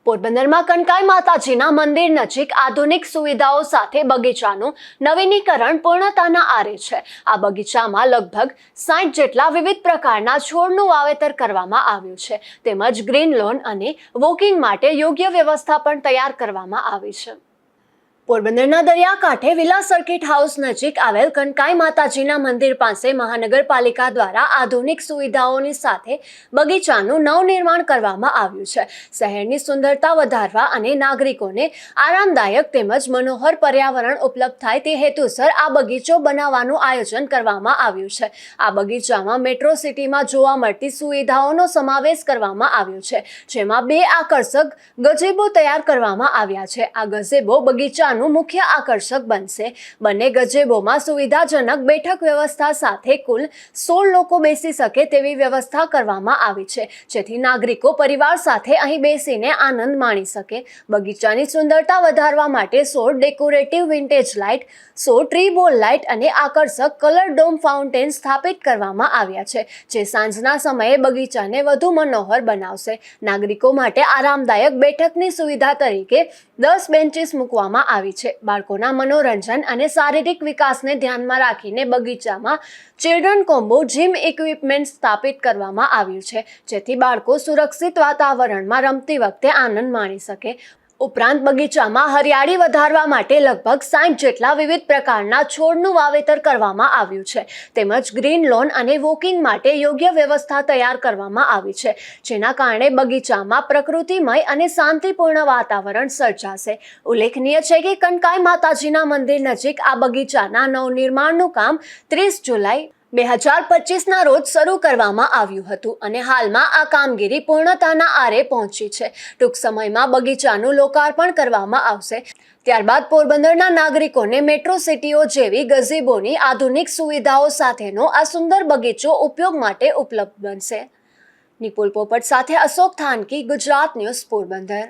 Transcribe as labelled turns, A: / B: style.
A: પોરબંદરમાં કનકાઈ માતાજીના મંદિર નજીક આધુનિક સુવિધાઓ સાથે બગીચાનું નવીનીકરણ પૂર્ણતાના આરે છે। આ બગીચામાં લગભગ 60 જેટલા વિવિધ પ્રકારના છોડનું વાવેતર કરવામાં આવ્યું છે, તેમજ ગ્રીન લોન અને વોકિંગ માટે યોગ્ય વ્યવસ્થા પણ તૈયાર કરવામાં આવી છે। પોરબંદરના દરિયાકાંઠે વિલા સર્કિટ હાઉસ નજીક આવેલ કનકાઈ માતાજીના મંદિર પાસે મહાનગરપાલિકા દ્વારા આધુનિક સુવિધાઓની સાથે બગીચાનું નવનિર્માણ કરવામાં આવ્યું છે। શહેરની સુંદરતા વધારવા અને નાગરિકોને આરામદાયક તેમજ મનોહર પર્યાવરણ ઉપલબ્ધ થાય તે હેતુસર આ બગીચો બનાવવાનું આયોજન કરવામાં આવ્યું છે। આ બગીચામાં મેટ્રો સિટીમાં જોવા મળતી સુવિધાઓનો સમાવેશ કરવામાં આવ્યો છે, જેમાં 2 આકર્ષક ગઝેબો તૈયાર કરવામાં આવ્યા છે। આ ગઝેબો બગીચા મુખ્ય આકર્ષક બનશે। બંને ગઝેબોમાં સુવિધાજનક બેઠક વ્યવસ્થા સાથે કુલ 16 લોકો બેસી શકે તેવી વ્યવસ્થા કરવામાં આવી છે, જેથી નાગરિકો પરિવાર સાથે અહીં બેસીને આનંદ માણી શકે। બગીચાની સુંદરતા વધારવા માટે 16 ડેકોરેટિવ વિન્ટેજ લાઇટ, 100 ટ્રી બોલ લાઇટ અને આકર્ષક કલર ડોમ ફાઉન્ટેન સ્થાપિત કરવામાં આવ્યા છે, જે સાંજના સમયે બગીચાને વધુ મનોહર બનાવશે। નાગરિકો માટે આરામદાયક બેઠકની સુવિધા તરીકે 10 બેન્ચીસ મૂકવામાં આવી છે। બાળકોના મનોરંજન અને શારીરિક વિકાસને ધ્યાનમાં રાખીને બગીચામાં ચિલ્ડ્રન કોમ્બો જીમ ઇક્વિપમેન્ટ સ્થાપિત કરવામાં આવ્યું છે, જેથી બાળકો સુરક્ષિત વાતાવરણમાં રમતી વખતે આનંદ માણી શકે। ઉપરાંત બગીચામાં હરિયાળી વધારવા માટે લગભગ 60 જેટલા વિવિધ પ્રકારના છોડનું વાવેતર કરવામાં આવ્યું છે, તેમજ ગ્રીન લોન અને વોકિંગ માટે યોગ્ય વ્યવસ્થા તૈયાર કરવામાં આવી છે, જેના કારણે બગીચામાં પ્રકૃતિમય અને શાંતિપૂર્ણ વાતાવરણ સર્જાશે। ઉલ્લેખનીય છે કે કનકાઈ માતાજીના મંદિર નજીક આ બગીચાના નવનિર્માણનું કામ 30 જુલાઈ 2025ના રોજ શરૂ કરવામાં આવ્યું હતું અને હાલમાં આ કામગીરી પૂર્ણતાના આરે પહોંચી છે। ટૂંક સમયમાં બગીચાનું લોકાર્પણ કરવામાં આવશે। ત્યારબાદ પોરબંદરના નાગરિકોને મેટ્રો સિટીઓ જેવી ગઝેબોની આધુનિક સુવિધાઓ સાથેનો આ સુંદર બગીચો ઉપયોગ માટે ઉપલબ્ધ બનશે। નિપુલ પોપટ સાથે અશોક થાનકી, ગુજરાત ન્યૂઝ, પોરબંદર।